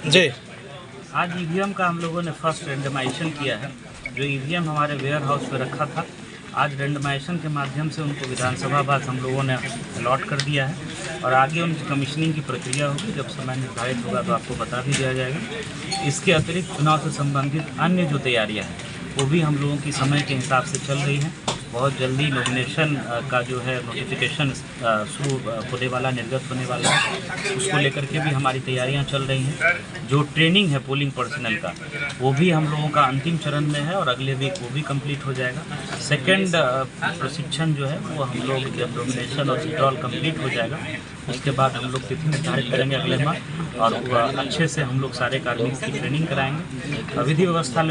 जी। आज ईवीएम का हम लोगों ने फर्स्ट रेंडमाइजेशन किया है। जो ईवीएम हमारे वेयर हाउस में रखा था, आज रेंडमाइजेशन के माध्यम से उनको विधानसभा बाद हम लोगों ने अलॉट कर दिया है और आगे उनकी कमीशनिंग की प्रक्रिया होगी। जब समय निर्धारित होगा तो आपको बता भी दिया जाएगा। इसके अतिरिक्त चुनाव से संबंधित अन्य जो तैयारियां हैं वो भी हम लोगों की समय के हिसाब से चल रही हैं। बहुत जल्दी नॉमिनेशन का जो है नोटिफिकेशन शुरू होने वाला, निर्गत होने वाला है, उसको लेकर के भी हमारी तैयारियां चल रही हैं। जो ट्रेनिंग है पोलिंग पर्सनल का, वो भी हम लोगों का अंतिम चरण में है और अगले वीक वो भी कंप्लीट हो जाएगा। सेकंड प्रशिक्षण जो है वो हम लोग जब नॉमिनेशन और विड्रॉल कंप्लीट हो जाएगा उसके बाद हम लोग तिथि निर्धारित करेंगे अगले माह और अच्छे से हम लोग सारे कार्मिकों की ट्रेनिंग कराएंगे। विधि व्यवस्था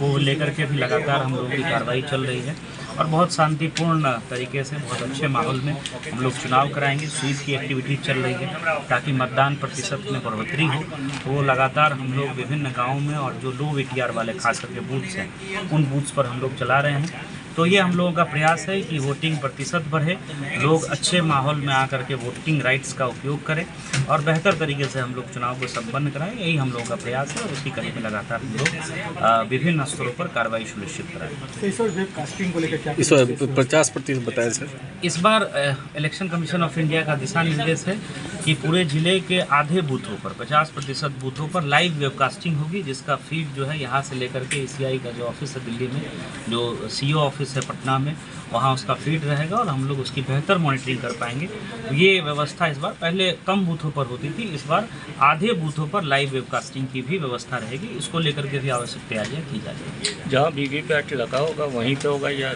को लेकर के भी लगातार हम लोगों की कार्रवाई चल रही है और बहुत शांतिपूर्ण तरीके से बहुत अच्छे माहौल में हम लोग चुनाव कराएंगे। स्वीप की एक्टिविटी चल रही है ताकि मतदान प्रतिशत में बढ़ोतरी हो, तो वो लगातार हम लोग विभिन्न गाँवों में और जो लो वीटीआर वाले खास करके बूथ्स हैं उन बूथ्स पर हम लोग चला रहे हैं। तो ये हम लोगों का प्रयास है कि वोटिंग प्रतिशत बढ़े, लोग अच्छे माहौल में आकर के वोटिंग राइट्स का उपयोग करें और बेहतर तरीके से हम लोग चुनाव को संपन्न कराएं। यही हम लोगों का प्रयास है और उसी कड़ी में लगातार हम लोग विभिन्न स्तरों पर कार्रवाई सुनिश्चित कराएं। इस बार वेबकास्टिंग को लेकर क्या इस बार 50% बताया सर? इस बार इलेक्शन कमीशन ऑफ इंडिया का दिशा निर्देश है कि पूरे जिले के आधे बूथों पर 50% बूथों पर लाइव वेबकास्टिंग होगी, जिसका फीड जो है यहाँ से लेकर के ECI का जो ऑफिस है दिल्ली में, जो CO ऑफिस है पटना में, वहाँ उसका फीड रहेगा और हम लोग उसकी बेहतर मॉनिटरिंग कर पाएंगे। ये व्यवस्था इस बार पहले कम बूथों पर होती थी, इस बार आधे बूथों पर लाइव वेबकास्टिंग की भी व्यवस्था रहेगी। इसको लेकर के भी आवश्यक तैयारियाँ की जाएगी। जहाँ वीवीपैट लगा होगा वहीं पे होगा या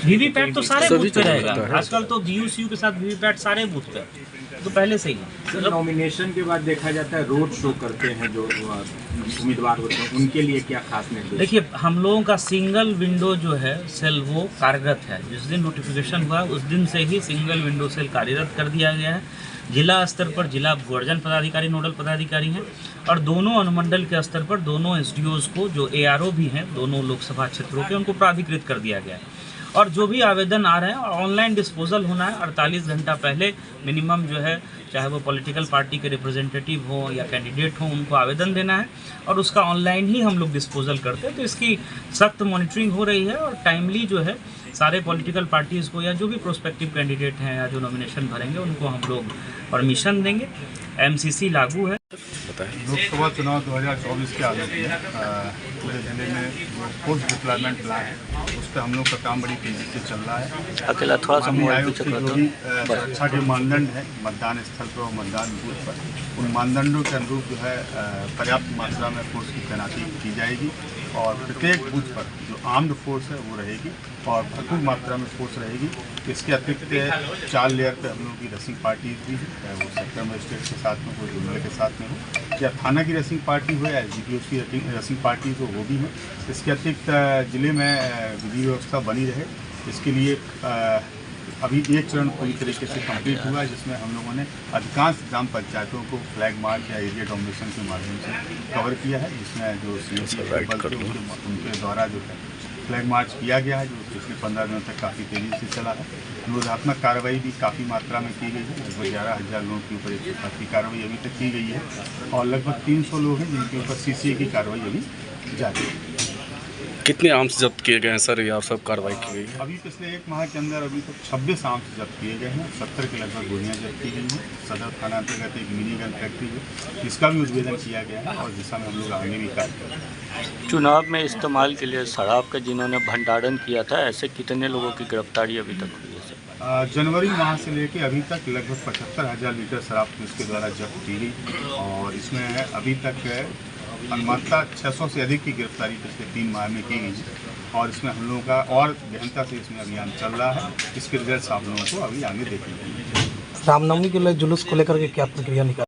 वीवीपैट तो सारे बूथ पे रहेगा। आजकल तो BUCU के साथ वीवीपैट सारे बूथ पे तो पहले से ही है। नॉमिनेशन के बाद देखा जाता है रोड शो करते हैं जो उम्मीदवार होते हैं, उनके लिए क्या खास निर्देश? देखिए, हम लोगों का सिंगल विंडो जो है सेल वो कार्यरत है। जिस दिन नोटिफिकेशन हुआ उस दिन से ही सिंगल विंडो सेल कार्यरत कर दिया गया है। जिला स्तर पर जिला वर्जन पदाधिकारी, नोडल पदाधिकारी हैं और दोनों अनुमंडल के स्तर पर दोनों SDOs को, जो ARO भी हैं दोनों लोकसभा क्षेत्रों के, उनको प्राधिकृत कर दिया गया है। और जो भी आवेदन आ रहे हैं ऑनलाइन डिस्पोजल होना है। 48 घंटा पहले मिनिमम जो है, चाहे वो पॉलिटिकल पार्टी के रिप्रेजेंटेटिव हो या कैंडिडेट हो, उनको आवेदन देना है और उसका ऑनलाइन ही हम लोग डिस्पोजल करते हैं। तो इसकी सख्त मॉनिटरिंग हो रही है और टाइमली जो है सारे पॉलिटिकल पार्टीज़ को या जो भी प्रोस्पेक्टिव कैंडिडेट हैं या जो नॉमिनेशन भरेंगे उनको हम लोग परमिशन देंगे। MCC लागू है। लोकसभा चुनाव 2024 के आलोक में पूरे जिले में जो फोर्स डिप्लॉयमेंट प्लान है उस पर हम लोग का काम बड़ी तेजी से चल रहा है। अकेला थोड़ा सा आयोग के जो भी सुरक्षा के मानदंड है मतदान स्थल पर और मतदान बूथ पर, उन मानदंडों के अनुरूप जो है पर्याप्त मात्रा में फोर्स की तैनाती की जाएगी और प्रत्येक बूथ पर जो आर्म्ड फोर्स है वो रहेगी और भरपूर मात्रा में फोर्स रहेगी। इसके अतिरिक्त 4 लेयर पर हम लोगों की रेसिंग पार्टीज भी है, चाहे वो सेक्टर मजिस्ट्रेट के साथ में हो, जिले के साथ में हो, या थाना की रेसिंग पार्टी हो या SDPO की रेसिंग पार्टी हो, वो भी हो। इसके अतिरिक्त जिले में विधि व्यवस्था बनी रहे, इसके लिए अभी एक चरण पूरी तरीके से कंप्लीट हुआ है, जिसमें हम लोगों ने अधिकांश ग्राम पंचायतों को फ्लैग मार्च या एरिया डोमिनेशन के माध्यम से कवर किया है, जिसमें जो उनके द्वारा जो है फ्लैग मार्च किया गया है, जो पिछले 15 दिनों तक काफ़ी तेज़ी से चला है। निरोधात्मक कार्रवाई भी काफ़ी मात्रा में की गई है, लगभग 11,000 लोगों के ऊपर 107 की कार्रवाई अभी तक की गई है और लगभग 300 लोग हैं जिनके ऊपर CCA की कार्रवाई अभी जारी है। कितने आर्म्स जब्त किए गए हैं सर और सब कार्रवाई की गई है? अभी पिछले 1 माह के अंदर अभी तक 26 आर्म्स जब्त किए गए हैं, 70 के लगभग गोलियाँ जब्त की गई हैं। सदर थाना अंतर्गत एक मिनी गन फैक्ट्री है, इसका भी उद्भेदन किया गया है और दिशा में हम लोग आगे भी कार्य कर रहे हैं। चुनाव में इस्तेमाल के लिए शराब का जिन्होंने भंडारण किया था, ऐसे कितने लोगों की गिरफ्तारी अभी तक हुई है सर? जनवरी माह से लेकर अभी तक लगभग 75,000 लीटर शराब इसके द्वारा जब्त की गई और इसमें अभी तक अनुमानतः 600 से अधिक की गिरफ्तारी पिछले 3 माह में की गई है और इसमें हम लोगों का और गहनता से इसमें अभियान चल रहा है। इसके रिजल्ट आप लोगों को अभी आगे देखने को मिलेंगे। रामनवमी के लिए जुलूस को लेकर के क्या प्रक्रिया निकाल